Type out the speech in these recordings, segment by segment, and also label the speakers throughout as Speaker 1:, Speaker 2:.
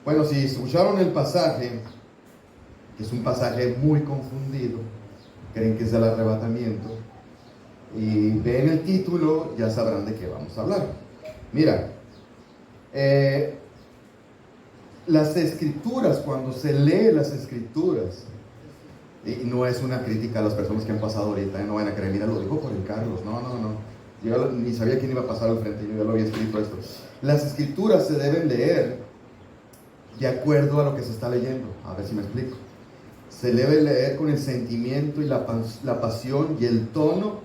Speaker 1: Bueno, si escucharon el pasaje, que es un pasaje muy confundido, creen que es del arrebatamiento, y ven el título, ya sabrán de qué vamos a hablar. Mira, las escrituras, cuando se lee las escrituras, y no es una crítica a las personas que han pasado ahorita, no van a creer, mira, lo dijo por el Carlos, no. Yo ni sabía quién iba a pasar al frente, yo ya lo había escrito esto. Las escrituras se deben leer de acuerdo a lo que se está leyendo, a ver si me explico. Se debe leer con el sentimiento y la pasión y el tono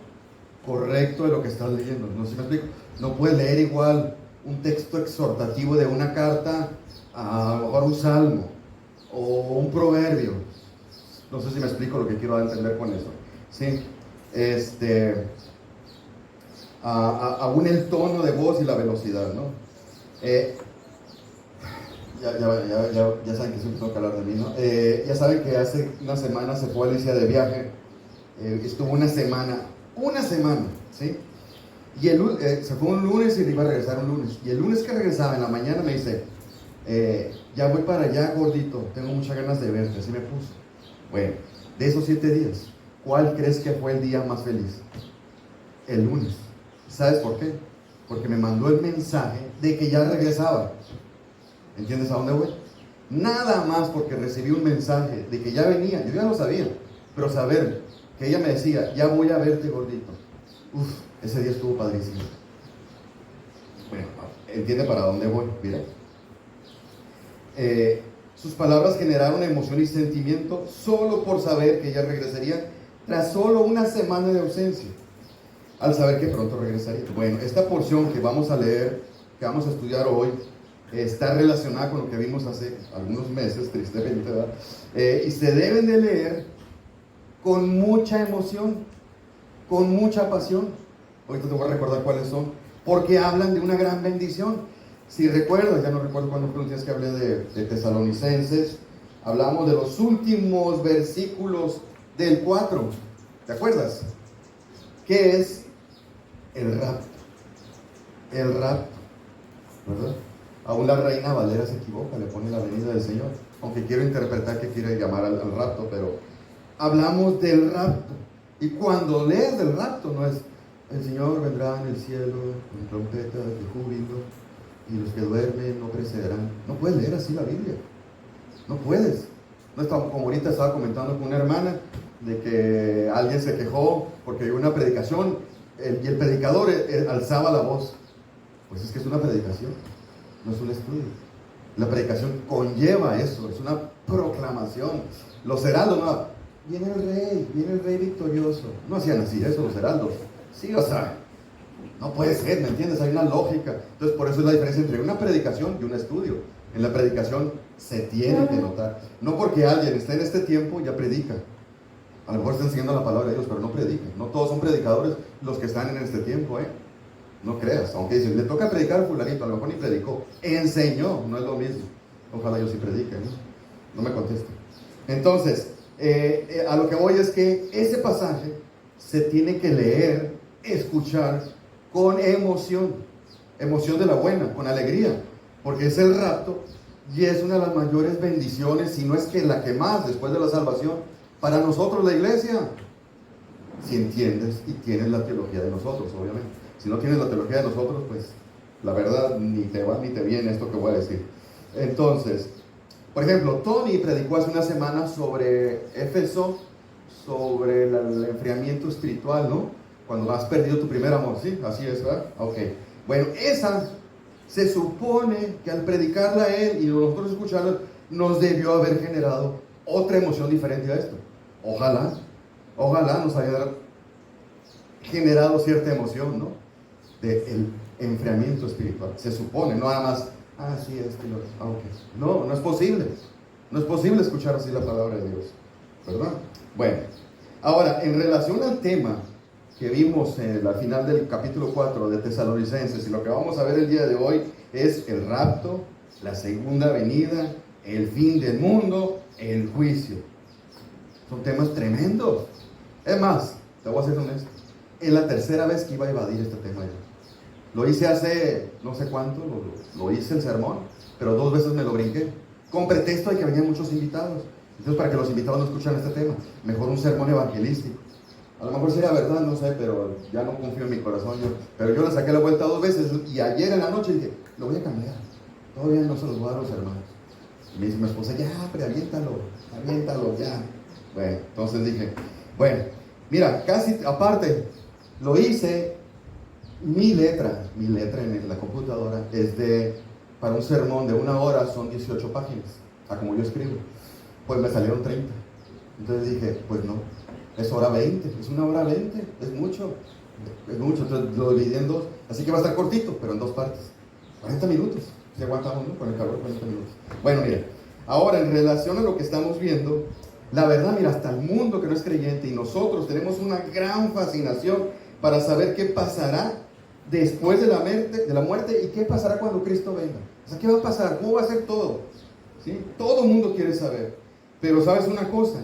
Speaker 1: correcto de lo que estás leyendo, no sé si me explico. No puedes leer igual un texto exhortativo de una carta a lo mejor un salmo o un proverbio. No sé si me explico lo que quiero entender con eso. ¿Sí? Aún el tono de voz y la velocidad, ¿no? Ya saben que siempre tengo que hablar de mí, ¿no? Ya saben que hace una semana se fue Alicia de viaje. Estuvo una semana, ¿sí? Y se fue un lunes y iba a regresar un lunes. Y el lunes que regresaba en la mañana me dice, ya voy para allá, gordito, tengo muchas ganas de verte, así me puso. Bueno, de esos 7 días, ¿cuál crees que fue el día más feliz? El lunes. ¿Sabes por qué? Porque me mandó el mensaje de que ya regresaba. ¿Entiendes a dónde voy? Nada más porque recibí un mensaje de que ya venía, yo ya lo sabía, pero saber que ella me decía, ya voy a verte, gordito. Ese día estuvo padrísimo. Bueno, entiende para dónde voy, mira. Sus palabras generaron emoción y sentimiento solo por saber que ella regresaría tras solo una semana de ausencia, al saber que pronto regresaría. Bueno, esta porción que vamos a leer, que vamos a estudiar hoy, está relacionada con lo que vimos hace algunos meses, tristemente, ¿verdad? Y se deben de leer con mucha emoción, con mucha pasión. Ahorita te voy a recordar cuáles son, porque hablan de una gran bendición. Si recuerdas, ya no recuerdo cuándo fue los días que hablé de Tesalonicenses, hablamos de los últimos versículos del 4, ¿te acuerdas? ¿Qué es el rapto? El rapto, ¿verdad? Aún la Reina Valera se equivoca, le pone la venida del Señor, aunque quiero interpretar que quiere llamar al rapto, pero hablamos del rapto. Y cuando lees del rapto, no es el Señor vendrá en el cielo con trompetas de júbilo y los que duermen no precederán. No puedes leer así la Biblia, no puedes. No está, como ahorita estaba comentando con una hermana de que alguien se quejó porque hay una predicación y el predicador alzaba la voz. Pues es que es una predicación, no es un estudio. La predicación conlleva eso, es una proclamación. Los heraldos, no, viene el rey victorioso. No hacían así eso los heraldos. Sí, o sea, no puede ser, ¿me entiendes? Hay una lógica. Entonces, por eso es la diferencia entre una predicación y un estudio. En la predicación se tiene que notar. No porque alguien esté en este tiempo ya predica. A lo mejor están siguiendo la palabra de Dios, pero no predican. No todos son predicadores los que están en este tiempo, ¿eh? No creas, aunque dicen, le toca predicar al fulanito, a lo mejor ni predicó, enseñó, no es lo mismo. Ojalá yo sí predique, ¿no? No me conteste. Entonces, a lo que voy es que ese pasaje se tiene que leer, escuchar con emoción de la buena, con alegría, porque es el rapto y es una de las mayores bendiciones, si no es que la que más después de la salvación, para nosotros la iglesia, si entiendes y tienes la teología de nosotros, obviamente. Si no tienes la teología de nosotros, pues la verdad ni te va ni te viene esto que voy a decir. Entonces, por ejemplo, Tony predicó hace una semana sobre Éfeso, sobre el enfriamiento espiritual, ¿no? Cuando has perdido tu primer amor, ¿sí? Así es, ¿verdad? Ok. Bueno, esa se supone que al predicarla a él y nosotros escucharla, nos debió haber generado otra emoción diferente a esto. Ojalá nos haya generado cierta emoción, ¿no? Del enfriamiento espiritual. Se supone, no nada más, sí, okay. No es posible. No es posible escuchar así la palabra de Dios, ¿verdad? Bueno, ahora, en relación al tema que vimos al final del capítulo 4 de Tesalonicenses, y lo que vamos a ver el día de hoy es el rapto, la segunda venida, el fin del mundo, el juicio. Son temas tremendos. Es más, te voy a ser honesto, es la tercera vez que iba a evadir este tema yo. Lo hice hace no sé cuánto, lo hice el sermón, pero 2 veces me lo brinqué. con pretexto de que venían muchos invitados. Entonces, para que los invitados no escucharan este tema, mejor un sermón evangelístico. A lo mejor sería verdad, no sé, pero ya no confío en mi corazón yo. Pero yo le saqué la vuelta 2 veces y ayer en la noche dije, lo voy a cambiar. Todavía no se los voy a dar a los hermanos. Y me dice mi esposa, ya, pero aviéntalo, ya. Bueno, entonces dije, bueno, mira, casi aparte, lo hice, mi letra en la computadora es para un sermón de 1 hora son 18 páginas, a como yo escribo. Pues me salieron 30. Entonces dije, pues no, es 1:20, es 1:20, es mucho. Entonces lo dividí en 2, así que va a estar cortito, pero en 2 partes. 40 minutos, si aguantamos, ¿no? Con el calor, 40 minutos. Bueno, mira, ahora en relación a lo que estamos viendo, la verdad, mira, hasta el mundo que no es creyente y nosotros tenemos una gran fascinación para saber qué pasará después de la muerte y qué pasará cuando Cristo venga. O sea, ¿qué va a pasar? ¿Cómo va a ser todo? ¿Sí? Todo el mundo quiere saber. Pero ¿sabes una cosa?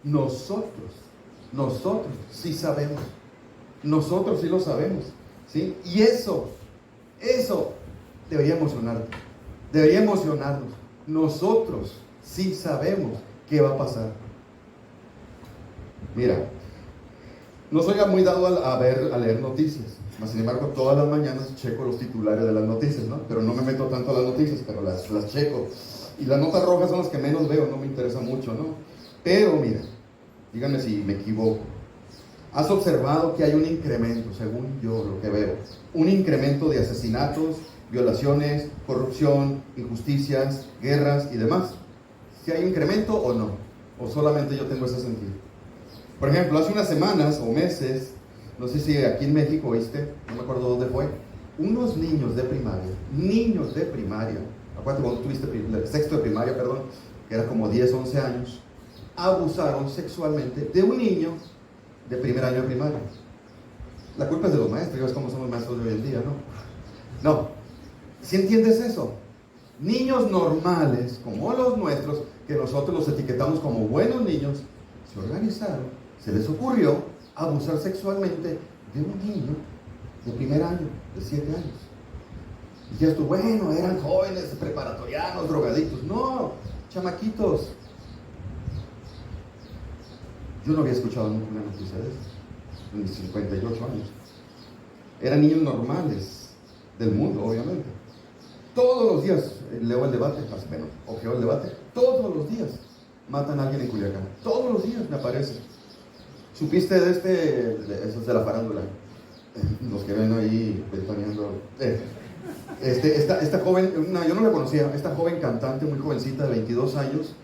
Speaker 1: Nosotros sí sabemos. Nosotros sí lo sabemos. ¿Sí? Y eso debería emocionarte. Debería emocionarnos. Nosotros sí sabemos qué va a pasar. Mira, no soy muy dado a leer noticias. Sin embargo, todas las mañanas checo los titulares de las noticias, ¿no? Pero no me meto tanto a las noticias, pero las checo. Y las notas rojas son las que menos veo, no me interesa mucho, ¿no? Pero mira, díganme si me equivoco. ¿Has observado que hay un incremento, según yo lo que veo? Un incremento de asesinatos, violaciones, corrupción, injusticias, guerras y demás. ¿Si hay incremento o no? ¿O solamente yo tengo ese sentido? Por ejemplo, hace unas semanas o meses, no sé si aquí en México, ¿viste? No me acuerdo dónde fue. Unos niños de primaria, acuérdate cuando tuviste sexto de primaria, perdón, que era como 10, 11 años, abusaron sexualmente de un niño de primer año de primaria. La culpa es de los maestros, ya ves cómo son los maestros de hoy en día, ¿no? No, ¿sí entiendes eso? Niños normales, como los nuestros, que nosotros los etiquetamos como buenos niños, se organizaron, se les ocurrió abusar sexualmente de un niño de primer año, de 7 años. Y dices tú, bueno, eran jóvenes, preparatorianos, drogadictos. No, chamaquitos. Yo no había escuchado nunca una noticia de eso, en mis 58 años. Eran niños normales del mundo, obviamente. Todos los días leo el debate, bueno, ojeo el debate, todos los días matan a alguien en Culiacán. Todos los días me aparece. ¿Supiste de eso es de la farándula? Los que ven ahí ventaneando. Esta joven, yo no la conocía, esta joven cantante muy jovencita de 22 años,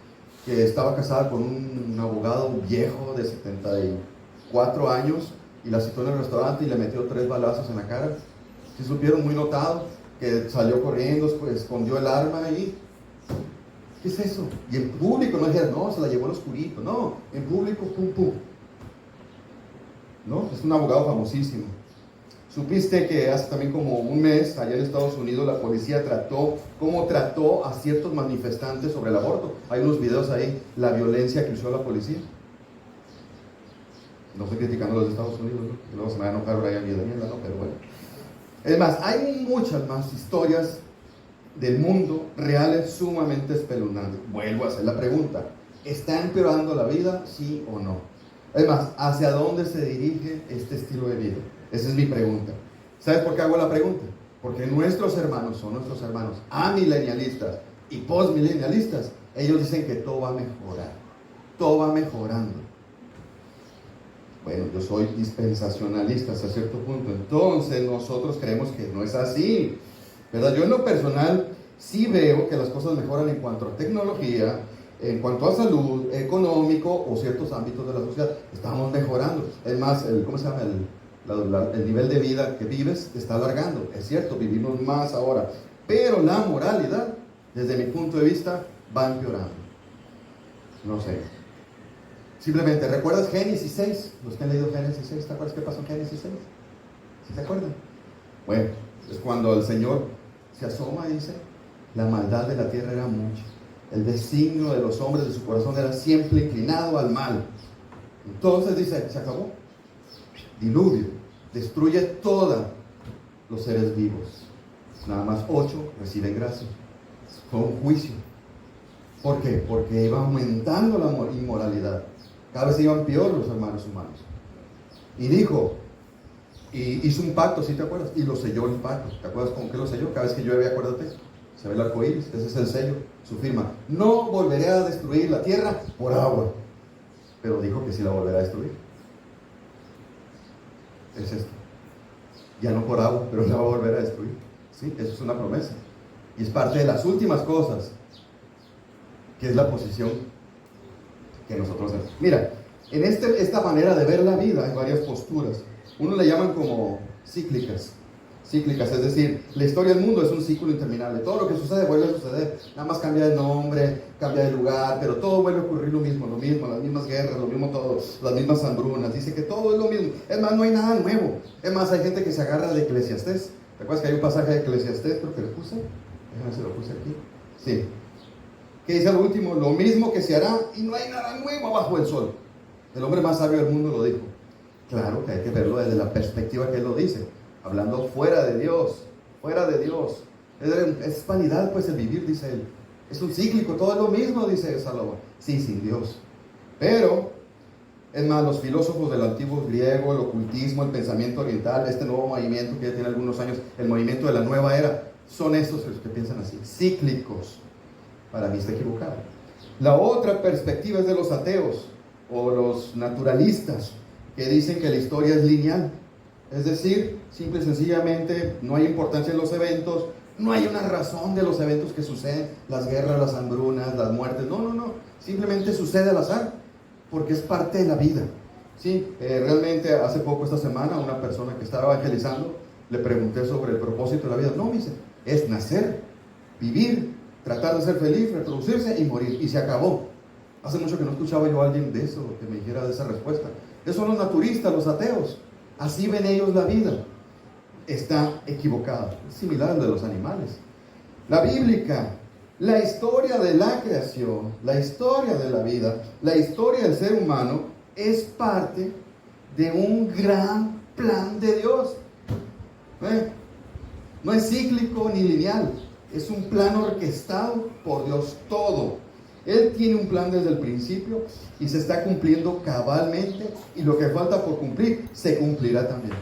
Speaker 1: que estaba casada con un abogado viejo de 74 años, y la citó en el restaurante y le metió 3 balazos en la cara. Se supieron, muy notado, que salió corriendo, pues, escondió el arma y... ¿qué es eso? Y en público, no dijeron, no, se la llevó al oscurito, no, en público, pum, pum. ¿No? Es un abogado famosísimo. ¿Supiste que hace también como un mes, allá en Estados Unidos, la policía trató a ciertos manifestantes sobre el aborto? Hay unos videos ahí, la violencia que usó la policía. No estoy criticando a los de Estados Unidos, ¿no? Y luego se me va a enojar Brian y Daniela, ¿no? Pero bueno. Es más, hay muchas más historias del mundo reales sumamente espeluznantes. Vuelvo a hacer la pregunta. ¿Está empeorando la vida, sí o no? Es más, ¿hacia dónde se dirige este estilo de vida? Esa es mi pregunta. ¿Sabes por qué hago la pregunta? Porque nuestros hermanos amilenialistas y postmilenialistas, ellos dicen que todo va a mejorar. Todo va mejorando. Bueno, yo soy dispensacionalista hasta cierto punto. Entonces nosotros creemos que no es así, ¿verdad? Yo en lo personal sí veo que las cosas mejoran en cuanto a tecnología, en cuanto a salud, económico o ciertos ámbitos de la sociedad. Estamos mejorando. Es más, ¿cómo se llama? El nivel de vida que vives está alargando. Es cierto, vivimos más ahora. Pero la moralidad, desde mi punto de vista, va empeorando. No sé. Simplemente, ¿recuerdas Génesis 6? Los que han leído Génesis 6, ¿te acuerdas qué pasó en Génesis 6? ¿Sí te acuerdan? Bueno, es cuando el Señor se asoma y dice, la maldad de la tierra era mucha. El designio de los hombres de su corazón era siempre inclinado al mal. Entonces dice, se acabó. Diluvio, destruye todos los seres vivos. Nada más 8 reciben gracia. Fue un juicio. ¿Por qué? Porque iba aumentando la inmoralidad. Cada vez iban peor los hermanos humanos. Y dijo, y hizo un pacto, ¿sí te acuerdas? Y lo selló el pacto. ¿Te acuerdas con qué lo selló? Cada vez que llueve, acuérdate, se ve el arco iris, ese es el sello, su firma. No volveré a destruir la tierra por agua. Pero dijo que sí la volverá a destruir. Es esto. Ya no por agua, pero la va a volver a destruir. ¿Sí? Eso es una promesa. Y es parte de las últimas cosas, que es la posición que nosotros tenemos. Mira, en esta manera de ver la vida hay varias posturas. Uno le llaman como cíclicas. Cíclicas, es decir, la historia del mundo es un ciclo interminable. Todo lo que sucede vuelve a suceder. Nada más cambia de nombre, cambia de lugar, pero todo vuelve a ocurrir lo mismo, las mismas guerras, lo mismo todo, las mismas hambrunas. Dice que todo es lo mismo. Es más, no hay nada nuevo. Es más, hay gente que se agarra de Eclesiastés. ¿Te acuerdas que hay un pasaje de Eclesiastés? Creo que lo puse. Déjame ver si lo puse aquí. Sí. Que dice lo último, lo mismo que se hará y no hay nada nuevo bajo el sol. El hombre más sabio del mundo lo dijo. Claro que hay que verlo desde la perspectiva que él lo dice, hablando fuera de Dios, fuera de Dios. Es vanidad pues el vivir, dice él. Es un cíclico, todo es lo mismo, dice Salomón. Sí, sin Dios. Pero, es más, los filósofos del antiguo griego, el ocultismo, el pensamiento oriental, este nuevo movimiento que ya tiene algunos años, el movimiento de la nueva era, son estos los que piensan así, cíclicos. Para mí está equivocado. La otra perspectiva es de los ateos o los naturalistas, que dicen que la historia es lineal. Es decir, simple y sencillamente no hay importancia en los eventos, no hay una razón de los eventos que suceden, las guerras, las hambrunas, las muertes. No. Simplemente sucede al azar, porque es parte de la vida. Sí, realmente hace poco, esta semana, una persona que estaba evangelizando, le pregunté sobre el propósito de la vida. No, me dice, es nacer, vivir, tratar de ser feliz, reproducirse y morir. Y se acabó. Hace mucho que no escuchaba yo a alguien de eso, que me dijera de esa respuesta. Esos son los naturistas, los ateos. Así ven ellos la vida. Está equivocada. Es similar al de los animales. La bíblica, la historia de la creación, la historia de la vida, la historia del ser humano, es parte de un gran plan de Dios. No es cíclico ni lineal. Es un plan orquestado por Dios todo. Él tiene un plan desde el principio y se está cumpliendo cabalmente, y lo que falta por cumplir se cumplirá también.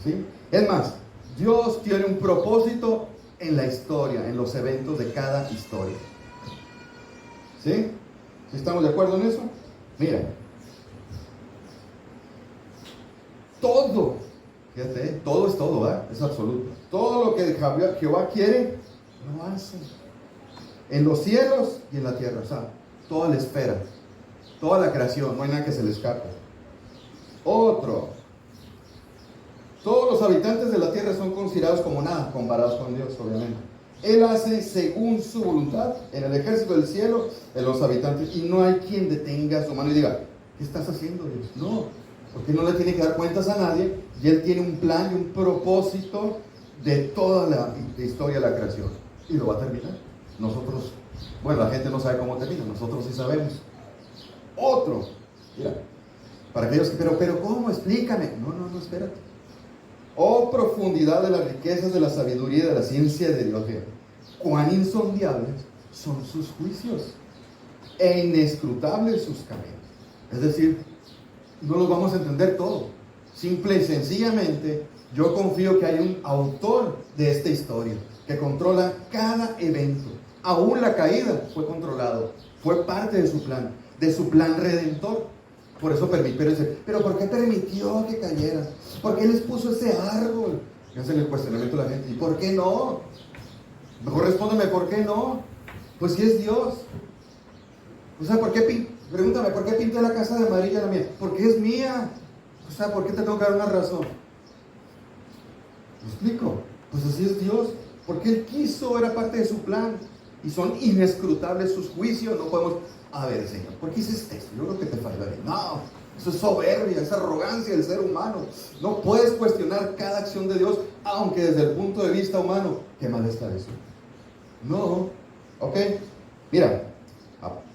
Speaker 1: ¿Sí? Es más, Dios tiene un propósito en la historia, en los eventos de cada historia. ¿Sí? ¿Sí estamos de acuerdo en eso? Mira, todo, fíjate, todo es todo, ¿verdad? Es absoluto. Todo lo que Jehová quiere, lo hace. En los cielos y en la tierra, o sea, toda la esfera, toda la creación, no hay nada que se le escape. Otro, todos los habitantes de la tierra son considerados como nada, comparados con Dios, obviamente. Él hace según su voluntad en el ejército del cielo, en los habitantes, y no hay quien detenga su mano y diga, ¿qué estás haciendo, Dios? No, porque no le tiene que dar cuentas a nadie, y Él tiene un plan y un propósito de toda la historia de la creación, y lo va a terminar. Nosotros, bueno, la gente no sabe cómo termina, nosotros sí sabemos. Otro, mira, para aquellos que, pero ¿cómo? Explícame. No, espérate. Oh, profundidad de las riquezas de la sabiduría y de la ciencia de Dios. Cuán insondables son sus juicios e inescrutables sus caminos. Es decir, no los vamos a entender todo. Simple y sencillamente, yo confío que hay un autor de esta historia que controla cada evento. Aún la caída fue controlado, fue parte de su plan redentor. Por eso permitió, pero ¿por qué permitió que cayera? ¿Por qué les puso ese árbol? Y hacen el cuestionamiento a la gente, ¿y por qué no? Mejor respóndeme, ¿por qué no? Pues si es Dios. O sea, pregúntame, ¿por qué pinté la casa de amarilla la mía? Porque es mía. O sea, ¿por qué te tengo que dar una razón? ¿Me explico? Pues así es Dios. Porque Él quiso, era parte de su plan. Y son inescrutables sus juicios. No podemos, a ver, Señor, ¿por qué hiciste esto? Yo creo que te fallaré. No, eso es soberbia, es arrogancia del ser humano. No puedes cuestionar cada acción de Dios, aunque desde el punto de vista humano, ¿qué mal está eso? No, ok. Mira,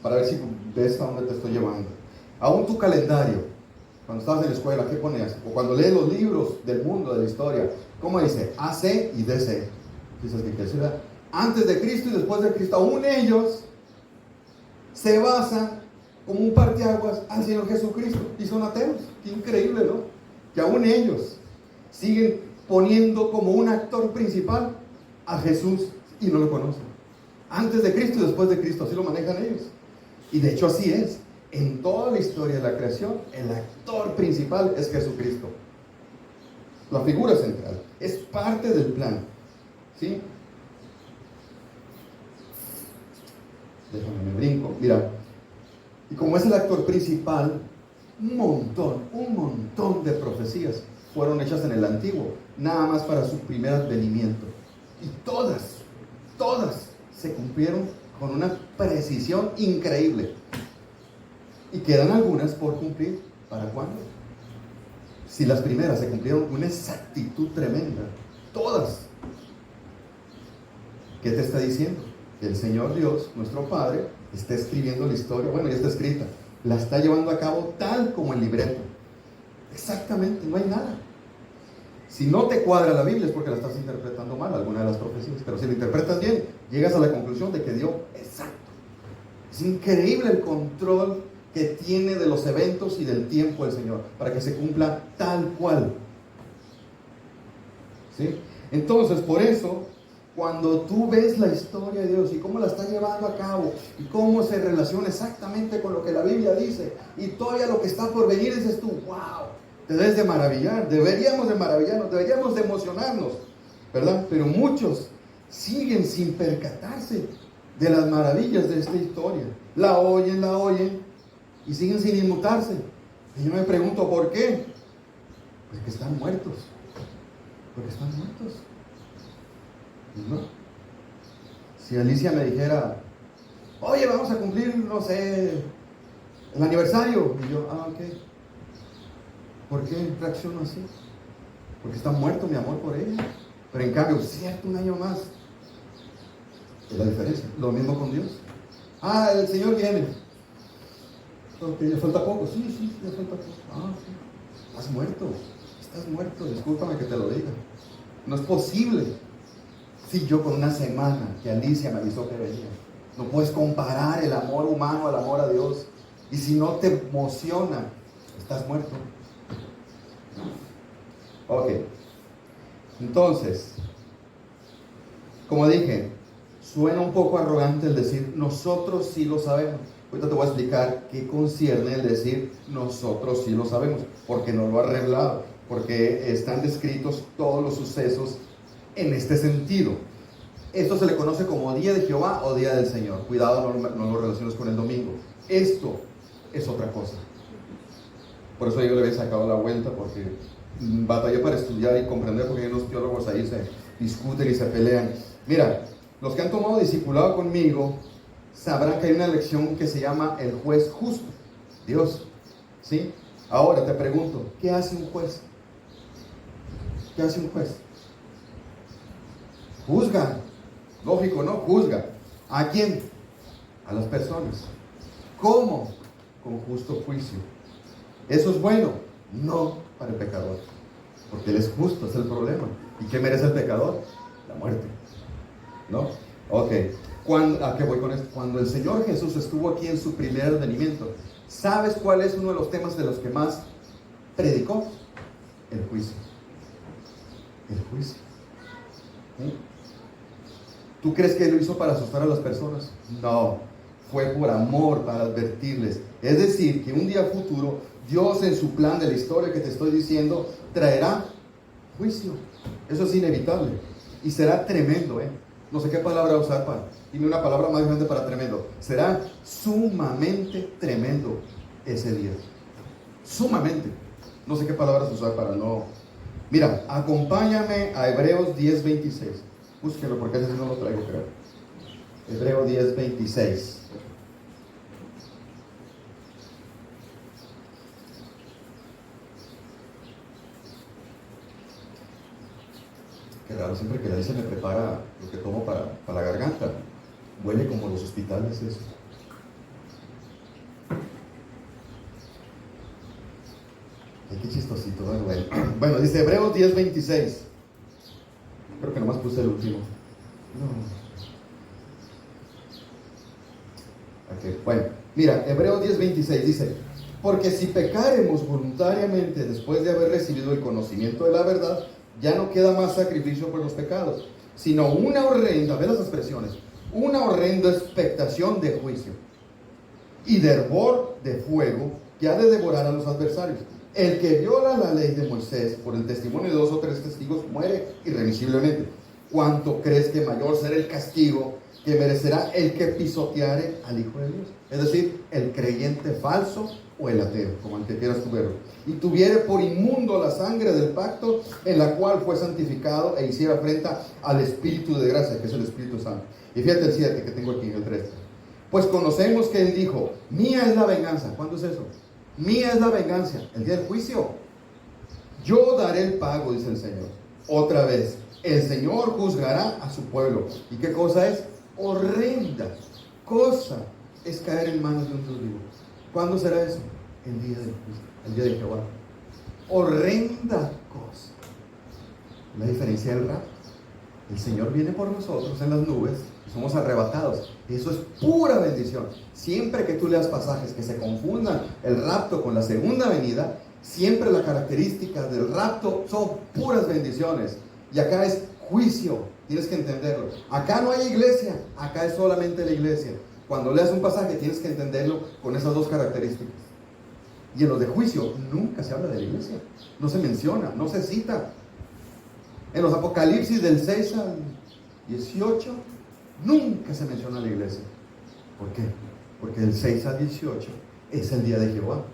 Speaker 1: para ver si ves a dónde te estoy llevando. Aún tu calendario, cuando estabas en la escuela, ¿qué ponías? O cuando lees los libros del mundo, de la historia, ¿cómo dice? AC y DC. Dices que antes de Cristo y después de Cristo. Aún ellos se basan como un parteaguas al Señor Jesucristo y son ateos. Qué increíble, ¿no? Que aún ellos siguen poniendo como un actor principal a Jesús y no lo conocen. Antes de Cristo y después de Cristo, así lo manejan ellos. Y de hecho así es. En toda la historia de la creación, el actor principal es Jesucristo. La figura central. Es parte del plan. ¿Sí? Déjame, me brinco. Mira. Y como es el actor principal, un montón de profecías fueron hechas en el Antiguo, nada más para su primer advenimiento. Y todas se cumplieron con una precisión increíble. Y quedan algunas por cumplir. ¿Para cuándo? Si las primeras se cumplieron con una exactitud tremenda, todas. ¿Qué te está diciendo? Que el Señor Dios, nuestro Padre, está escribiendo la historia. Bueno, ya está escrita. La está llevando a cabo tal como el libreto. Exactamente, no hay nada. Si no te cuadra la Biblia es porque la estás interpretando mal, alguna de las profecías. Pero si la interpretas bien, llegas a la conclusión de que dio exacto. Es increíble el control que tiene de los eventos y del tiempo el Señor, para que se cumpla tal cual. ¿Sí? Entonces, por eso, cuando tú ves la historia de Dios y cómo la está llevando a cabo y cómo se relaciona exactamente con lo que la Biblia dice y todavía lo que está por venir, dices tú, wow, te debes de maravillar, deberíamos de maravillarnos, deberíamos de emocionarnos, ¿verdad? Pero muchos siguen sin percatarse de las maravillas de esta historia. La oyen y siguen sin inmutarse. Y yo me pregunto, ¿por qué? Porque están muertos. ¿No? Si Alicia me dijera, oye, vamos a cumplir, no sé, el aniversario, y yo, ok. ¿Por qué reacciono así? Porque está muerto mi amor por ella. Pero en cambio, cierto, un año más. Es la diferencia. Lo mismo con Dios. El Señor viene. Ok, ya falta poco. Sí, ya falta poco. Sí. Estás muerto. Discúlpame que te lo diga. No es posible. Si yo con una semana que Alicia me avisó que venía. No puedes comparar el amor humano al amor a Dios. Y si no te emociona, estás muerto. Ok. Entonces, como dije, suena un poco arrogante el decir, nosotros sí lo sabemos. Ahorita te voy a explicar qué concierne el decir, nosotros sí lo sabemos, porque no lo ha revelado, porque están descritos todos los sucesos en este sentido. Esto se le conoce como Día de Jehová o Día del Señor. Cuidado, no lo relaciones con el domingo. Esto es otra cosa. Por eso yo le había sacado la vuelta, porque batallé para estudiar y comprender, porque hay unos teólogos ahí se discuten y se pelean. Mira, los que han tomado discipulado conmigo sabrán que hay una lección que se llama el juez justo, Dios. ¿Sí? Ahora te pregunto, ¿qué hace un juez? ¿Qué hace un juez? Juzga. Lógico, ¿no? Juzga. ¿A quién? A las personas. ¿Cómo? Con justo juicio. ¿Eso es bueno? No para el pecador, porque Él es justo, es el problema. ¿Y qué merece el pecador? La muerte. ¿No? Ok. ¿A qué voy con esto? Cuando el Señor Jesús estuvo aquí en su primer advenimiento, ¿sabes cuál es uno de los temas de los que más predicó? El juicio. El juicio. ¿Sí? ¿Tú crees que Él lo hizo para asustar a las personas? No, fue por amor, para advertirles. Es decir, que un día futuro, Dios en su plan de la historia que te estoy diciendo, traerá juicio. Eso es inevitable. Y será tremendo, No sé qué palabra usar para... Dime una palabra más grande para tremendo. Será sumamente tremendo ese día. Sumamente. No sé qué palabras usar para no... Mira, acompáñame a Hebreos 10:26. Búsquelo porque ese no lo traigo, creo. Hebreos 10:26. Qué raro, siempre que la dice me prepara lo que tomo para la garganta. Huele como los hospitales eso. Ay, qué chistosito, ¿no? Bueno, dice Hebreos 10:26. Creo que nomás puse el último. No. Okay. Bueno, mira, Hebreos 10:26 dice, porque si pecaremos voluntariamente después de haber recibido el conocimiento de la verdad, ya no queda más sacrificio por los pecados, sino una horrenda, ve las expresiones, una horrenda expectación de juicio y de hervor de fuego que ha de devorar a los adversarios. El que viola la ley de Moisés por el testimonio de 2 o 3 testigos muere irremisiblemente. ¿Cuánto crees que mayor será el castigo que merecerá el que pisoteare al Hijo de Dios? Es decir, el creyente falso o el ateo, como el que quieras tú verlo. Y tuviere por inmundo la sangre del pacto en la cual fue santificado e hiciera afrenta al Espíritu de gracia, que es el Espíritu Santo. Y fíjate el 7 que tengo aquí en el 3. Pues conocemos que Él dijo, mía es la venganza. ¿Cuándo es eso? Mía es la venganza, el día del juicio. Yo daré el pago, dice el Señor. Otra vez, el Señor juzgará a su pueblo. ¿Y qué cosa es? Horrenda cosa es caer en manos de un Dios vivo. ¿Cuándo será eso? El día del juicio, el día de Jehová. Horrenda cosa. La diferencia del rapto. El Señor viene por nosotros en las nubes y somos arrebatados. Y eso es pura bendición. Siempre que tú leas pasajes que se confundan el rapto con la segunda venida, siempre la característica del rapto son puras bendiciones. Y acá es juicio. Tienes que entenderlo. Acá no hay iglesia, acá es solamente la iglesia. Cuando leas un pasaje tienes que entenderlo con esas dos características. Y en los de juicio nunca se habla de la iglesia. No se menciona, no se cita. En los Apocalipsis del 6 al 18 nunca se menciona la iglesia. ¿Por qué? Porque del 6 al 18 es el día de Jehová.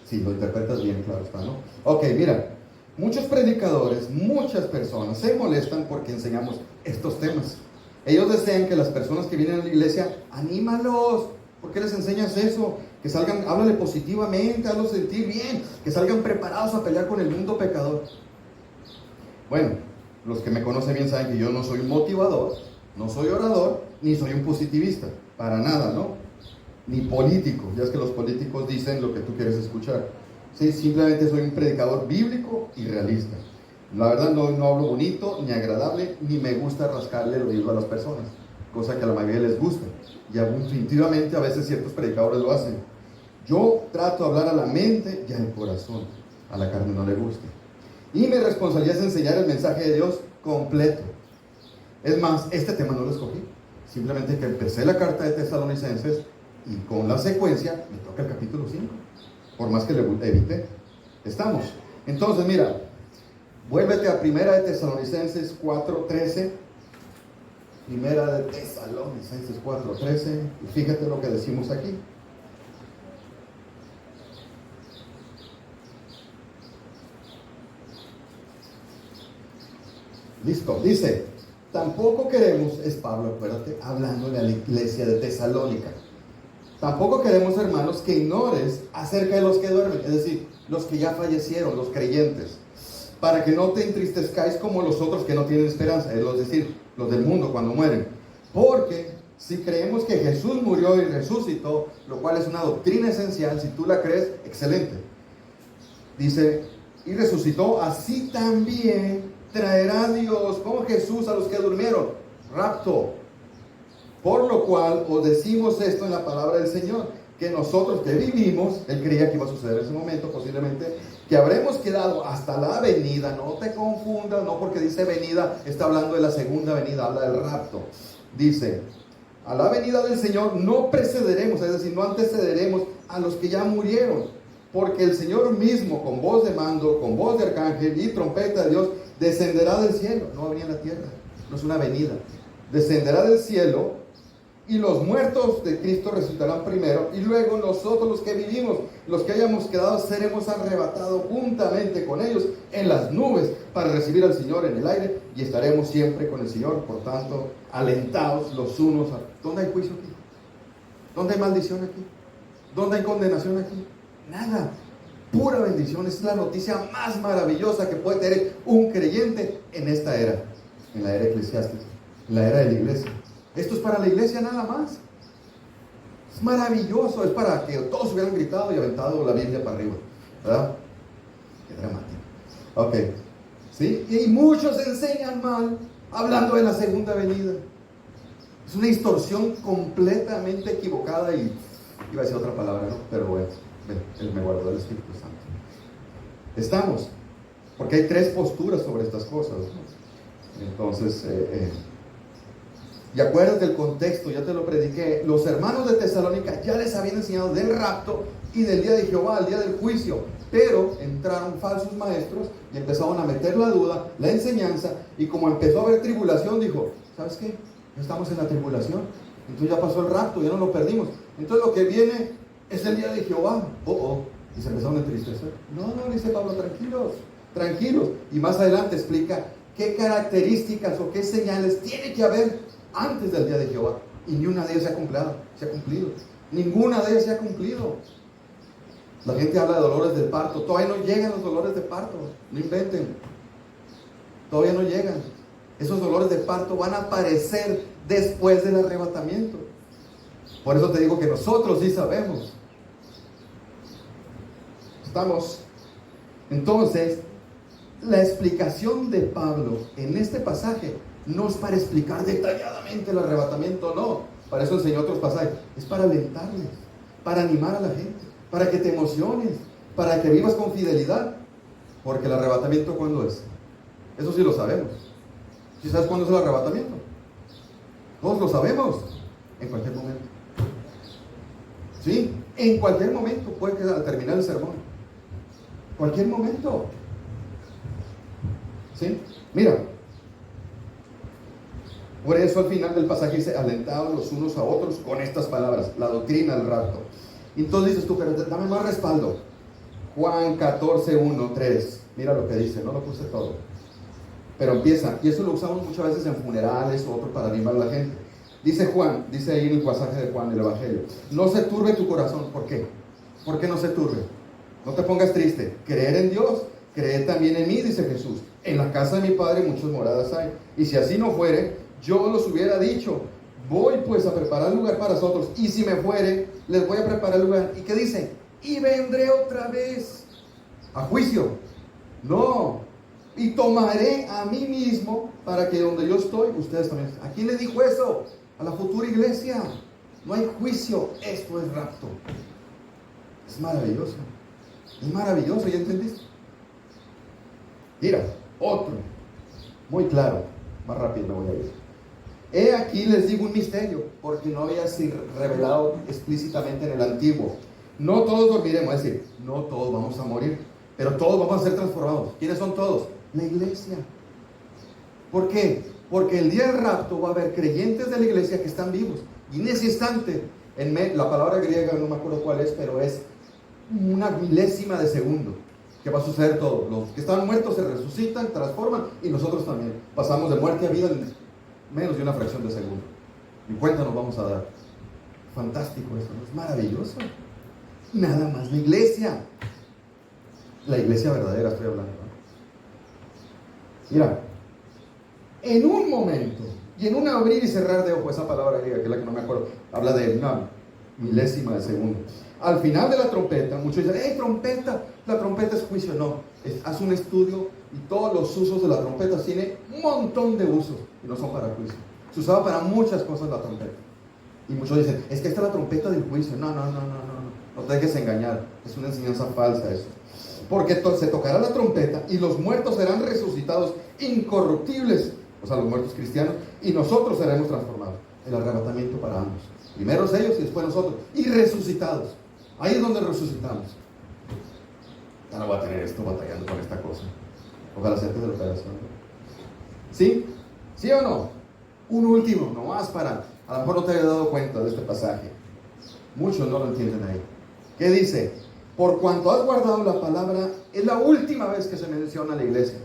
Speaker 1: Si lo interpretas bien, claro está, ¿no? Ok, mira, muchos predicadores, muchas personas se molestan porque enseñamos estos temas. Ellos desean que las personas que vienen a la iglesia, anímalos. ¿Por qué les enseñas eso? Que salgan, háblale positivamente, hazlos sentir bien, que salgan preparados a pelear con el mundo pecador. Bueno, los que me conocen bien saben que yo no soy un motivador, no soy orador, ni soy un positivista, para nada, ¿no? Ni político, ya es que los políticos dicen lo que tú quieres escuchar. Sí, simplemente soy un predicador bíblico y realista. La verdad no hablo bonito, ni agradable, ni me gusta rascarle el oído a las personas, cosa que a la mayoría les gusta. Y definitivamente a veces ciertos predicadores lo hacen. Yo trato de hablar a la mente y al corazón, a la carne no le gusta. Y mi responsabilidad es enseñar el mensaje de Dios completo. Es más, este tema no lo escogí. Simplemente que empecé la carta de Tesalonicenses y con la secuencia me toca el capítulo 5. Por más que le evité. Estamos. Entonces, mira, vuélvete a Primera de Tesalonicenses 4:13. Primera de Tesalonicenses 4:13. Y fíjate lo que decimos aquí. Listo, dice, tampoco queremos, es Pablo, acuérdate, hablándole a la iglesia de Tesalónica. Tampoco queremos, hermanos, que ignores acerca de los que duermen, es decir, los que ya fallecieron, los creyentes, para que no te entristezcáis como los otros que no tienen esperanza, es decir, los del mundo cuando mueren. Porque si creemos que Jesús murió y resucitó, lo cual es una doctrina esencial, si tú la crees, excelente. Dice, y resucitó, así también traerá Dios con Jesús a los que durmieron. Rapto. Por lo cual os decimos esto en la palabra del Señor, que nosotros que vivimos, él creía que iba a suceder en ese momento posiblemente, que habremos quedado hasta la venida. No te confundas, no porque dice venida, está hablando de la segunda venida, habla del rapto. Dice, a la venida del Señor no precederemos, es decir, no antecederemos a los que ya murieron, porque el Señor mismo, con voz de mando, con voz de arcángel y trompeta de Dios, descenderá del cielo. No va a venir en la tierra, no es una venida. Descenderá del cielo y los muertos de Cristo resucitarán primero, y luego nosotros los que vivimos, los que hayamos quedado, seremos arrebatados juntamente con ellos en las nubes para recibir al Señor en el aire, y estaremos siempre con el Señor. Por tanto, alentados los unos a... ¿Dónde hay juicio aquí? ¿Dónde hay maldición aquí? ¿Dónde hay condenación aquí? Nada. Pura bendición. Es la noticia más maravillosa que puede tener un creyente en esta era, en la era eclesiástica, en la era de la iglesia. Esto es para la iglesia nada más. Es maravilloso, es para que todos hubieran gritado y aventado la Biblia para arriba, ¿verdad? Qué dramático. Ok, ¿sí? Y muchos enseñan mal, hablando de la segunda venida. Es una distorsión completamente equivocada y iba a decir otra palabra, ¿no? Pero bueno, Él me guardó el Espíritu Santo. Estamos, porque hay tres posturas sobre estas cosas, ¿no? Entonces, y acuérdate del contexto, ya te lo prediqué. Los hermanos de Tesalónica ya les habían enseñado del rapto y del día de Jehová, el día del juicio. Pero entraron falsos maestros y empezaron a meter la duda, la enseñanza. Y como empezó a haber tribulación, dijo: ¿sabes qué? Ya estamos en la tribulación. Entonces ya pasó el rapto, ya no lo perdimos. Entonces lo que viene es el día de Jehová. Y se empezaron a entristecer. No, dice Pablo, tranquilos, tranquilos. Y más adelante explica qué características o qué señales tiene que haber antes del día de Jehová. Y ni una de ellas se ha cumplido. Ninguna de ellas se ha cumplido. La gente habla de dolores del parto. Todavía no llegan los dolores de parto. No inventen. Todavía no llegan. Esos dolores de parto van a aparecer después del arrebatamiento. Por eso te digo que nosotros sí sabemos. Estamos. Entonces, la explicación de Pablo en este pasaje no es para explicar detalladamente el arrebatamiento, no. Para eso enseñó otros pasajes. Es para alentarles, para animar a la gente, para que te emociones, para que vivas con fidelidad. Porque el arrebatamiento, ¿cuándo es? Eso sí lo sabemos. ¿Sí sabes cuándo es el arrebatamiento? Todos lo sabemos. En cualquier momento. ¿Sí? En cualquier momento. Puede que al terminar el sermón. Cualquier momento. ¿Sí? Mira. Por eso al final del pasaje dice: alentados los unos a otros con estas palabras. La doctrina del rapto. Entonces dices tú: pero dame más respaldo. Juan 14, 1, 3. Mira lo que dice. No lo puse todo. Pero empieza. Y eso lo usamos muchas veces en funerales o otro para animar a la gente. Dice Juan, dice ahí en el pasaje de Juan, el Evangelio: no se turbe tu corazón. ¿Por qué? ¿Por qué no se turbe? No te pongas triste. Creer en Dios, creer también en mí, dice Jesús. En la casa de mi Padre muchas moradas hay. Y si así no fuere, yo los hubiera dicho: voy pues a preparar lugar para vosotros. Y si me fuere, les voy a preparar lugar. ¿Y qué dice? Y vendré otra vez a juicio. No. Y tomaré a mí mismo para que donde yo estoy, ustedes también. ¿A quién le dijo eso? A la futura iglesia. No hay juicio. Esto es rapto. Es maravilloso. Es maravilloso, ¿ya entendiste? Mira, otro. Muy claro. Más rápido me voy a ir. He aquí les digo un misterio, porque no había sido revelado explícitamente en el antiguo. No todos dormiremos, es decir, no todos vamos a morir, pero todos vamos a ser transformados. ¿Quiénes son todos? La iglesia. ¿Por qué? Porque el día del rapto va a haber creyentes de la iglesia que están vivos. Y en ese instante, la palabra griega no me acuerdo cuál es, pero es una milésima de segundo que va a suceder todo. Los que estaban muertos se resucitan, transforman, y nosotros también pasamos de muerte a vida en menos de una fracción de segundo. Y cuenta nos vamos a dar. Fantástico eso, ¿no? Es maravilloso. Nada más la iglesia verdadera estoy hablando, ¿no? Mira, en un momento y en un abrir y cerrar de ojo, esa palabra griega que es la que no me acuerdo, habla de una milésima de segundo. Al final de la trompeta, muchos dicen: ¡hey, trompeta! La trompeta es juicio. No, haz un estudio y todos los usos de la trompeta. Tiene un montón de usos y no son para juicio. Se usaba para muchas cosas la trompeta. Y muchos dicen: es que esta es la trompeta del juicio. No te dejes engañar. Es una enseñanza falsa eso. Porque se tocará la trompeta y los muertos serán resucitados incorruptibles, o sea, los muertos cristianos, y nosotros seremos transformados. El arrebatamiento para ambos. Primero ellos y después nosotros. Y resucitados. Ahí es donde resucitamos. Ya no voy a tener esto batallando con esta cosa. Ojalá sea antes de la operación. ¿Sí? ¿Sí o no? Un último, nomás para... A lo mejor no te había dado cuenta de este pasaje. Muchos no lo entienden ahí. ¿Qué dice? Por cuanto has guardado la palabra, es la última vez que se menciona la iglesia.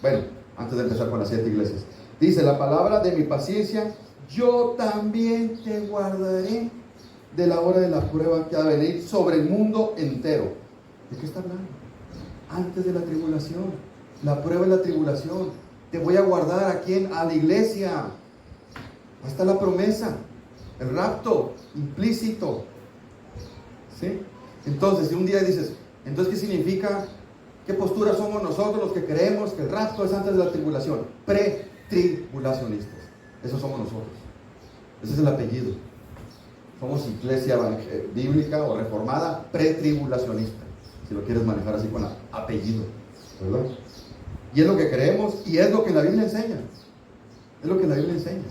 Speaker 1: Bueno, antes de empezar con las 7 iglesias. Dice: la palabra de mi paciencia, yo también te guardaré de la hora de la prueba que ha de venir sobre el mundo entero. ¿De qué está hablando? Antes de la tribulación. La prueba es la tribulación. Te voy a guardar. ¿A quién? A la iglesia. Ahí está la promesa. El rapto implícito. ¿Sí? Entonces, si un día dices: ¿entonces qué significa? ¿Qué postura somos nosotros los que creemos que el rapto es antes de la tribulación? Pre-tribulacionistas. Eso somos nosotros. Ese es el apellido. Somos iglesia bíblica o reformada pretribulacionista, si lo quieres manejar así con apellido, ¿verdad? Y es lo que creemos y es lo que la Biblia enseña. Es lo que la Biblia enseña.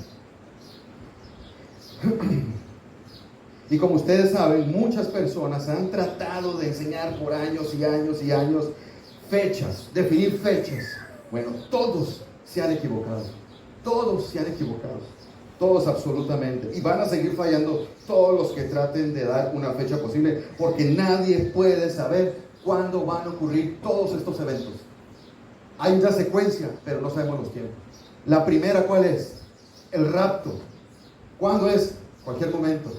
Speaker 1: Y como ustedes saben, muchas personas han tratado de enseñar por años y años y años fechas, definir fechas. Bueno, todos se han equivocado. Todos se han equivocado. Todos absolutamente. Y van a seguir fallando todos los que traten de dar una fecha posible, porque nadie puede saber cuándo van a ocurrir todos estos eventos. Hay una secuencia, pero no sabemos los tiempos. La primera, ¿cuál es? El rapto. ¿Cuándo es? Cualquier momento.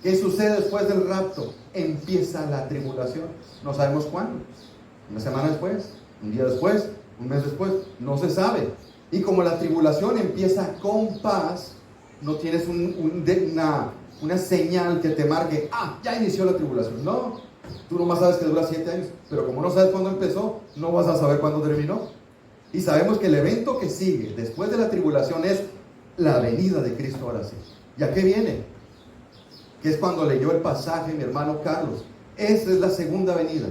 Speaker 1: ¿Qué sucede después del rapto? Empieza la tribulación. No sabemos cuándo. Una semana después, un día después, un mes después, no se sabe. Y como la tribulación empieza con paz, no tienes una señal que te marque, ya inició la tribulación. No, tú nomás sabes que dura 7 años, pero como no sabes cuándo empezó, no vas a saber cuándo terminó. Y sabemos que el evento que sigue después de la tribulación es la venida de Cristo ahora sí. ¿Y a qué viene? Que es cuando leyó el pasaje mi hermano Carlos. Esa es la segunda venida.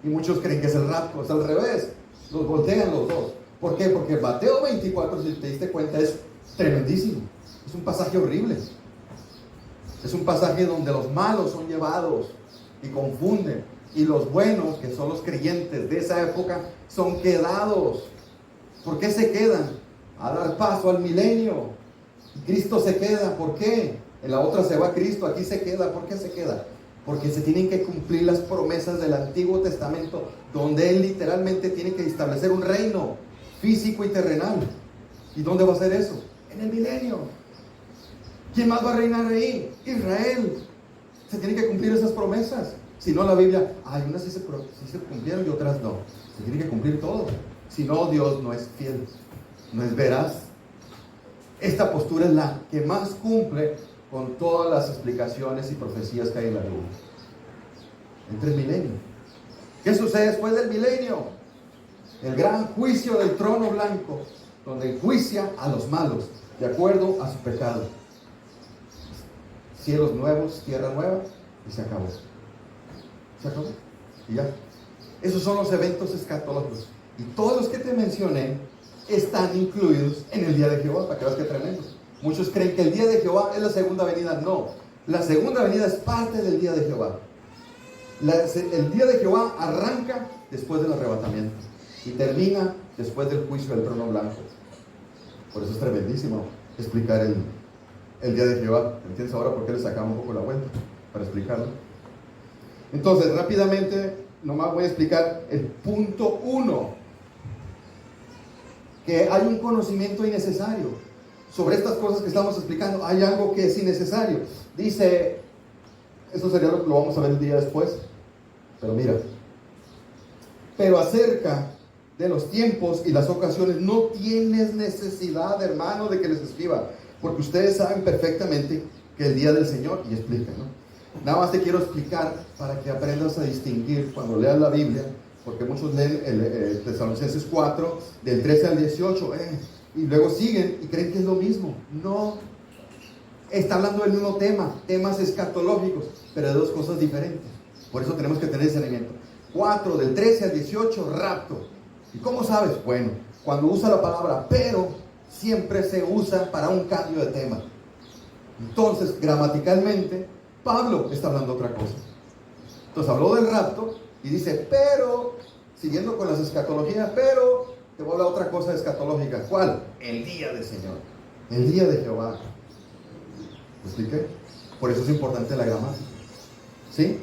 Speaker 1: Y muchos creen que es el rapto, es al revés. Los voltean los dos. ¿Por qué? Porque Mateo 24, si te diste cuenta, es tremendísimo. Es un pasaje horrible. Es un pasaje donde los malos son llevados y confunden. Y los buenos, que son los creyentes de esa época, son quedados. ¿Por qué se quedan? A dar paso al milenio. Cristo se queda. ¿Por qué? En la otra se va Cristo, aquí se queda. ¿Por qué se queda? Porque se tienen que cumplir las promesas del Antiguo Testamento, donde Él literalmente tiene que establecer un reino físico y terrenal. ¿Y dónde va a ser eso? En el milenio. ¿Quién más va a reinar ahí? Israel. Se tienen que cumplir esas promesas. Si no, la Biblia, unas sí se cumplieron y otras no. Se tiene que cumplir todo. Si no, Dios no es fiel, no es veraz. Esta postura es la que más cumple con todas las explicaciones y profecías que hay en la Biblia. Entre el milenio. ¿Qué sucede después del milenio? El gran juicio del trono blanco, donde enjuicia a los malos, de acuerdo a su pecado. Cielos nuevos, tierra nueva, y se acabó. Se acabó. Y ya. Esos son los eventos escatológicos. Y todos los que te mencioné están incluidos en el día de Jehová, para que veas qué tremendo. Muchos creen que el día de Jehová es la segunda venida. No, la segunda venida es parte del día de Jehová. El día de Jehová arranca después del arrebatamiento y termina después del juicio del trono blanco. Por eso es tremendísimo explicar el día de Jehová. ¿Entiendes ahora por qué le sacamos un poco la vuelta? Para explicarlo. Entonces, rápidamente, nomás voy a explicar el punto 1. Que hay un conocimiento innecesario sobre estas cosas que estamos explicando. Hay algo que es innecesario. Dice, eso sería lo que lo vamos a ver el día después, pero mira, pero acerca de los tiempos y las ocasiones no tienes necesidad, hermano, de que les escriba, porque ustedes saben perfectamente que el día del Señor, y explica, ¿no? Nada más te quiero explicar para que aprendas a distinguir cuando leas la Biblia, porque muchos leen el Tesalonicenses 4, del 13 al 18, y luego siguen y creen que es lo mismo. No, está hablando del mismo tema, temas escatológicos, pero de dos cosas diferentes. Por eso tenemos que tener discernimiento. 4, del 13 al 18, rapto. ¿Y cómo sabes? Bueno, cuando usa la palabra pero, siempre se usa para un cambio de tema. Entonces, gramaticalmente, Pablo está hablando otra cosa. Entonces habló del rapto y dice, pero, siguiendo con las escatologías, pero te voy a hablar otra cosa escatológica. ¿Cuál? El día del Señor, el día de Jehová. ¿Me expliqué? Por eso es importante la gramática. ¿Sí?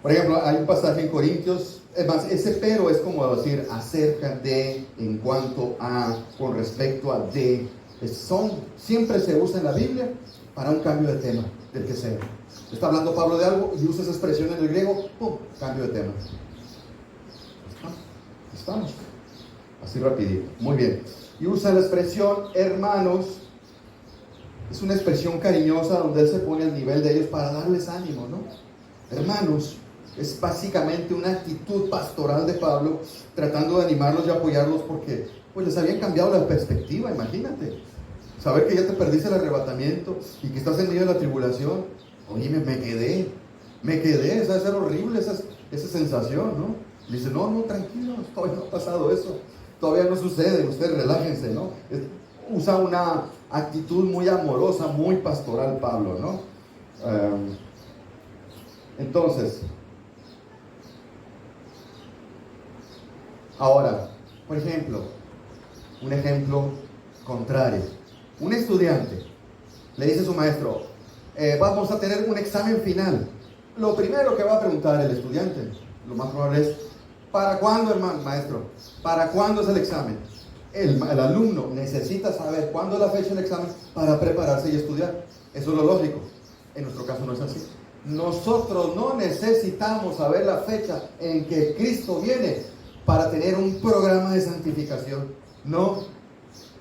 Speaker 1: Por ejemplo, hay un pasaje en Corintios, es más, ese pero es como decir acerca de, en cuanto a, con respecto a de. Siempre se usa en la Biblia para un cambio de tema, del que sea. Está hablando Pablo de algo y usa esa expresión en el griego, ¡pum!, cambio de tema. Estamos. Así rapidito. Muy bien. Y usa la expresión hermanos. Es una expresión cariñosa donde él se pone al nivel de ellos para darles ánimo, ¿no? Hermanos, es básicamente una actitud pastoral de Pablo, tratando de animarlos y apoyarlos porque pues les habían cambiado la perspectiva, imagínate. Saber que ya te perdiste el arrebatamiento y que estás en medio de la tribulación. Oye, me quedé, esa debe ser horrible esa sensación, ¿no? Dice, no, tranquilos, todavía no ha pasado eso, todavía no sucede, ustedes relájense, ¿no? Usa una actitud muy amorosa, muy pastoral Pablo, ¿no? Entonces, ahora, por ejemplo, un ejemplo contrario. Un estudiante le dice a su maestro, vamos a tener un examen final. Lo primero que va a preguntar el estudiante, lo más probable es, ¿para cuándo, hermano, maestro? ¿Para cuándo es el examen? El alumno necesita saber cuándo es la fecha del examen para prepararse y estudiar. Eso es lo lógico. En nuestro caso no es así. Nosotros no necesitamos saber la fecha en que Cristo viene para tener un programa de santificación. No,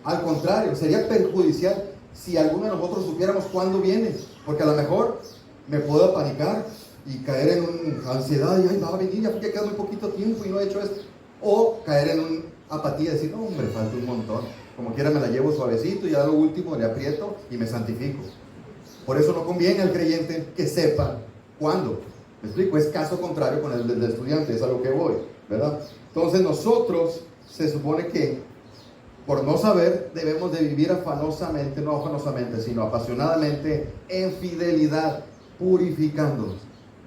Speaker 1: al contrario, sería perjudicial si alguno de nosotros supiéramos cuándo viene, porque a lo mejor me puedo apanicar y caer en una ansiedad y, ay, va a venir, ya queda muy poquito tiempo y no he hecho esto. O caer en una apatía y decir, no, hombre, falta un montón. Como quiera me la llevo suavecito y ya lo último le aprieto y me santifico. Por eso no conviene al creyente que sepa cuándo. ¿Me explico? Es caso contrario con el del estudiante, es a lo que voy, ¿verdad? Entonces nosotros se supone que por no saber debemos de vivir afanosamente, no afanosamente, sino apasionadamente en fidelidad, purificándonos.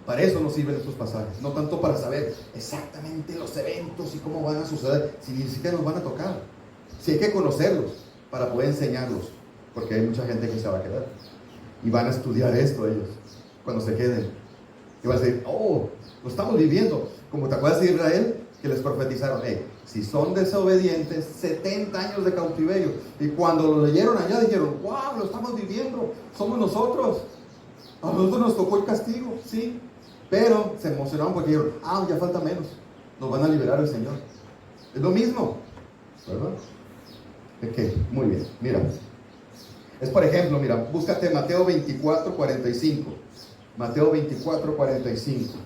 Speaker 1: Para eso nos sirven estos pasajes, no tanto para saber exactamente los eventos y cómo van a suceder, si ni siquiera nos van a tocar. Si hay que conocerlos para poder enseñarlos, porque hay mucha gente que se va a quedar y van a estudiar esto ellos cuando se queden y van a decir, oh, lo estamos viviendo, como te acuerdas de Israel, que les profetizaron, si son desobedientes, 70 años de cautiverio, y cuando lo leyeron allá dijeron, wow, lo estamos viviendo, somos nosotros, a nosotros nos tocó el castigo, sí, pero se emocionaron porque dijeron, ya falta menos, nos van a liberar el Señor. Es lo mismo, ¿verdad? Ok, muy bien, mira. Es por ejemplo, mira, búscate Mateo 24:45. Mateo 24:45.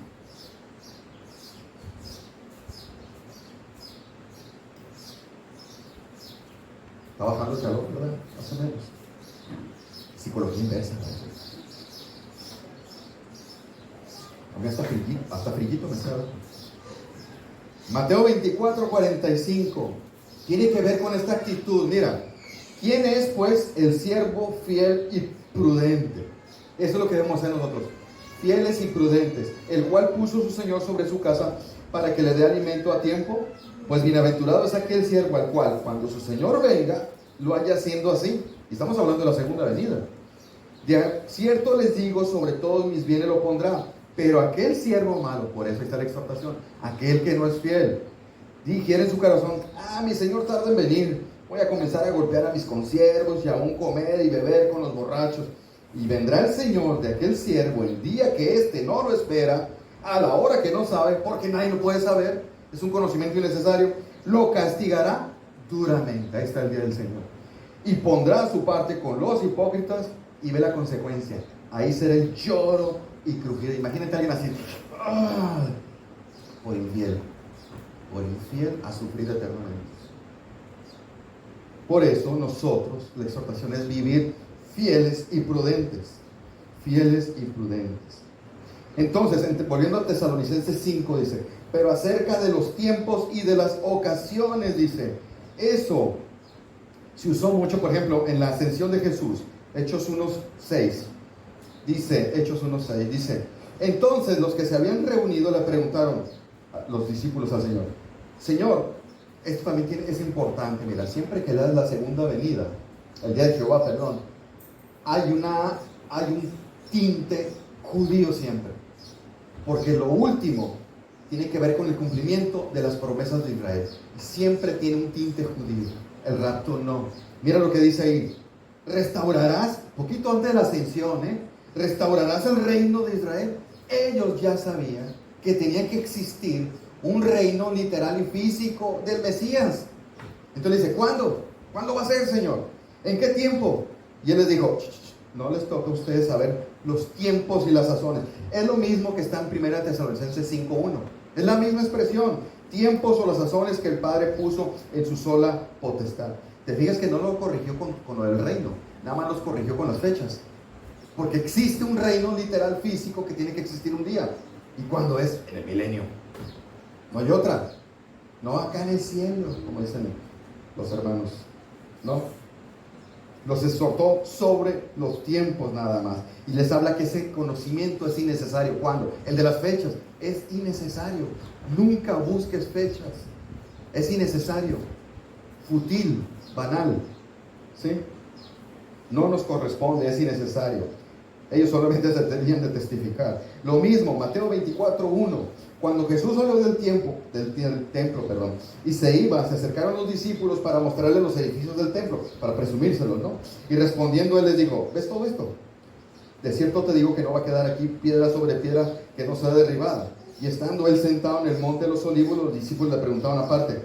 Speaker 1: Está bajando el calor, ¿verdad? Más o menos. Psicología inversa, ¿verdad? A mí hasta frillito me sabe. Mateo 24:45. Tiene que ver con esta actitud. Mira, ¿quién es pues el siervo fiel y prudente? Eso es lo que debemos hacer nosotros. Fieles y prudentes, el cual puso su Señor sobre su casa para que le dé alimento a tiempo. Pues bienaventurado es aquel siervo al cual, cuando su Señor venga, lo haya haciendo así. Y estamos hablando de la segunda venida. De cierto les digo, sobre todos mis bienes lo pondrá. Pero aquel siervo malo, por eso está la exhortación, aquel que no es fiel, dijera en su corazón, mi Señor tarda en venir, voy a comenzar a golpear a mis consiervos y aún comer y beber con los borrachos. Y vendrá el Señor de aquel siervo el día que éste no lo espera, a la hora que no sabe, porque nadie lo puede saber, es un conocimiento innecesario, lo castigará duramente. Ahí está el día del Señor. Y pondrá su parte con los hipócritas y ve la consecuencia. Ahí será el lloro y crujir. Imagínate a alguien así, por infiel a sufrir eternamente. Por eso nosotros, la exhortación es vivir fieles y prudentes. Fieles y prudentes. Entonces, volviendo a Tesalonicenses 5, dice, pero acerca de los tiempos y de las ocasiones, dice, eso se usó mucho, por ejemplo, en la ascensión de Jesús, Hechos 1:6. Dice, Hechos 1:6, dice, entonces los que se habían reunido le preguntaron a los discípulos al Señor, Señor, esto también es importante, mira, siempre que da la segunda venida, el día de Jehová, perdón, hay un tinte judío siempre, porque lo último tiene que ver con el cumplimiento de las promesas de Israel, siempre tiene un tinte judío, el rapto no. Mira lo que dice ahí, restaurarás, poquito antes de la ascensión, restaurarás el reino de Israel. Ellos ya sabían que tenía que existir un reino literal y físico del Mesías. Entonces dice, ¿cuándo? ¿Cuándo va a ser, Señor? ¿En qué tiempo? Y él les dijo, no les toca a ustedes saber los tiempos y las sazones. Es lo mismo que está en 1 Tesalonicenses 5:1. Es la misma expresión, tiempos o las sazones que el Padre puso en su sola potestad. Te fijas que no lo corrigió con lo del reino, nada más los corrigió con las fechas. Porque existe un reino literal físico que tiene que existir un día. ¿Y cuándo es? En el milenio. No hay otra. No acá en el cielo, como dicen los hermanos. No. Los exhortó sobre los tiempos nada más. Y les habla que ese conocimiento es innecesario. ¿Cuándo? El de las fechas. Es innecesario. Nunca busques fechas. Es innecesario. Fútil, banal. ¿Sí? No nos corresponde, es innecesario. Ellos solamente se tenían de testificar. Lo mismo, Mateo 24:1. Cuando Jesús salió del templo, y se iba, se acercaron los discípulos para mostrarles los edificios del templo, para presumírselos, ¿no? Y respondiendo él les dijo, ¿ves todo esto? De cierto te digo que no va a quedar aquí piedra sobre piedra que no sea derribada. Y estando él sentado en el monte de los olivos, los discípulos le preguntaban aparte,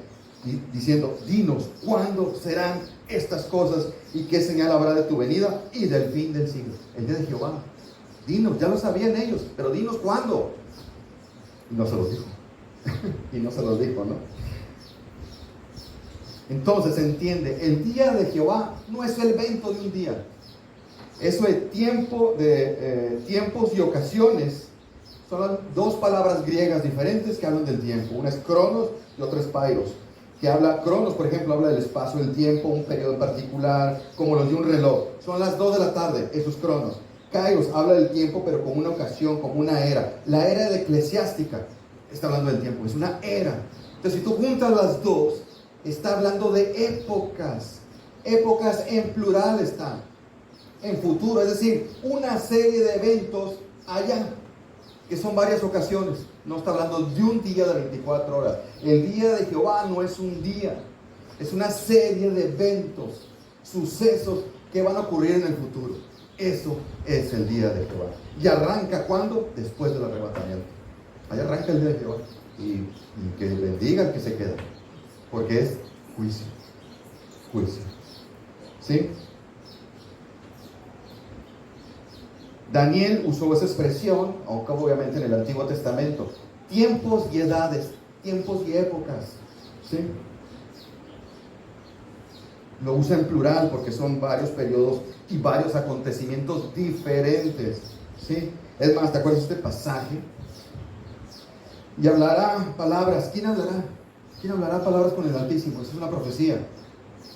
Speaker 1: diciendo, dinos, ¿cuándo serán estas cosas? ¿Y qué señal habrá de tu venida y del fin del siglo? El día de Jehová. Dinos, ya lo sabían ellos, pero dinos cuándo. Y no se los dijo. Y no se los dijo, ¿no? Entonces se entiende, el día de Jehová no es el evento de un día. Eso de tiempos y ocasiones son las dos palabras griegas diferentes que hablan del tiempo. Una es cronos y otra es pairos. Que habla, cronos, por ejemplo, habla del espacio, del tiempo, un periodo en particular, como los de un reloj. Son las 2 de la tarde, eso es cronos. Kairos habla del tiempo, pero como una ocasión, como una era. La era eclesiástica está hablando del tiempo, es una era. Entonces, si tú juntas las dos, está hablando de épocas. Épocas en plural están, en futuro, es decir, una serie de eventos allá, que son varias ocasiones. No está hablando de un día de 24 horas. El día de Jehová no es un día, es una serie de eventos, sucesos que van a ocurrir en el futuro. Eso es el día de Jehová. ¿Y arranca cuándo? Después del arrebatamiento. Ahí arranca el día de Jehová. Y que bendiga al que se queda, porque es juicio. Juicio. ¿Sí? Daniel usó esa expresión, aunque obviamente en el Antiguo Testamento, tiempos y edades, tiempos y épocas, ¿sí? Lo usa en plural porque son varios periodos y varios acontecimientos diferentes, ¿sí? Es más, ¿te acuerdas de este pasaje? Y hablará palabras, ¿quién hablará? ¿Quién hablará palabras con el Altísimo? Esa es una profecía,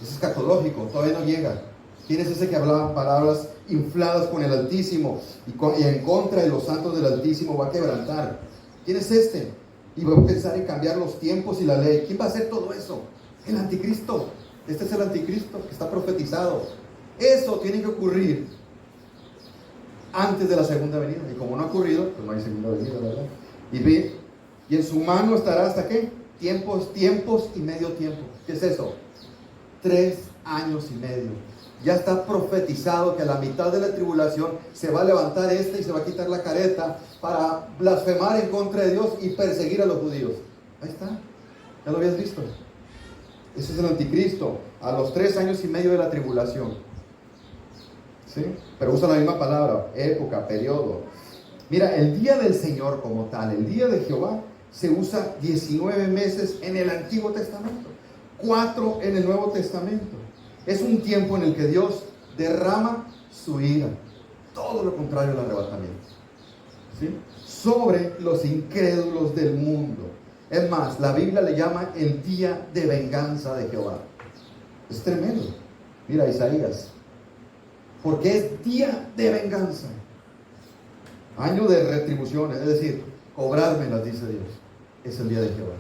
Speaker 1: es escatológico, todavía no llega. ¿Quién es ese que hablaba palabras infladas con el Altísimo y en contra de los santos del Altísimo va a quebrantar? ¿Quién es este? Y va a pensar en cambiar los tiempos y la ley. ¿Quién va a hacer todo eso? El anticristo. Este es el anticristo que está profetizado. Eso tiene que ocurrir antes de la segunda venida. Y como no ha ocurrido, pues no hay segunda venida, ¿verdad? Y en su mano estará ¿hasta qué? Tiempos y medio tiempo. ¿Qué es eso? 3 años y medio. Ya está profetizado que a la mitad de la tribulación se va a levantar y se va a quitar la careta para blasfemar en contra de Dios y perseguir a los judíos. Ahí está, ya lo habías visto. Ese es el anticristo, a los 3 años y medio de la tribulación. ¿Sí? Pero usa la misma palabra, época, periodo. Mira, el día del Señor como tal, el día de Jehová, se usa 19 meses en el Antiguo Testamento, 4 en el Nuevo Testamento. Es un tiempo en el que Dios derrama su ira, todo lo contrario al arrebatamiento, ¿sí? Sobre los incrédulos del mundo. Es más, la Biblia le llama el día de venganza de Jehová. Es tremendo. Mira Isaías, porque es día de venganza, año de retribuciones, es decir, cobrármelas, dice Dios. Es el día de Jehová.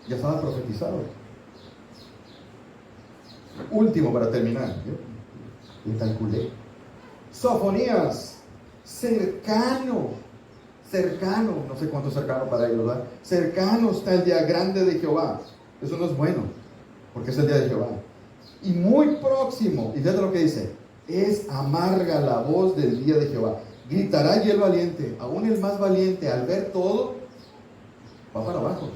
Speaker 1: Ya estaba profetizado. Último para terminar, yo le calculé. Sofonías, cercano, no sé cuánto cercano para ellos, ¿verdad? Cercano está el día grande de Jehová. Eso no es bueno, porque es el día de Jehová. Y muy próximo, y fíjate lo que dice, es amarga la voz del día de Jehová. Gritará y el valiente, aún el más valiente, al ver todo, va para abajo.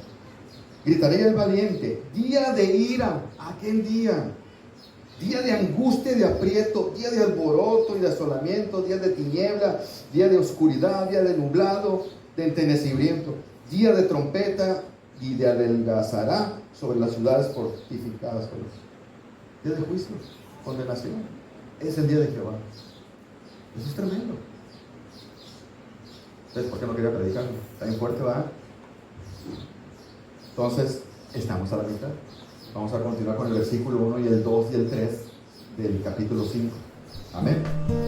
Speaker 1: Gritaré el valiente, día de ira, aquel día. Día de angustia y de aprieto, día de alboroto y de asolamiento, día de tiniebla, día de oscuridad, día de nublado, de entenecimiento, día de trompeta y de adelgazará sobre las ciudades fortificadas. día de juicio, condenación. Es el día de Jehová. Eso es tremendo. Entonces, ¿por qué no quería predicarlo? Está bien fuerte, ¿va? Entonces, estamos a la mitad. Vamos a continuar con el versículo 1 y el 2 y el 3 del capítulo 5. Amén.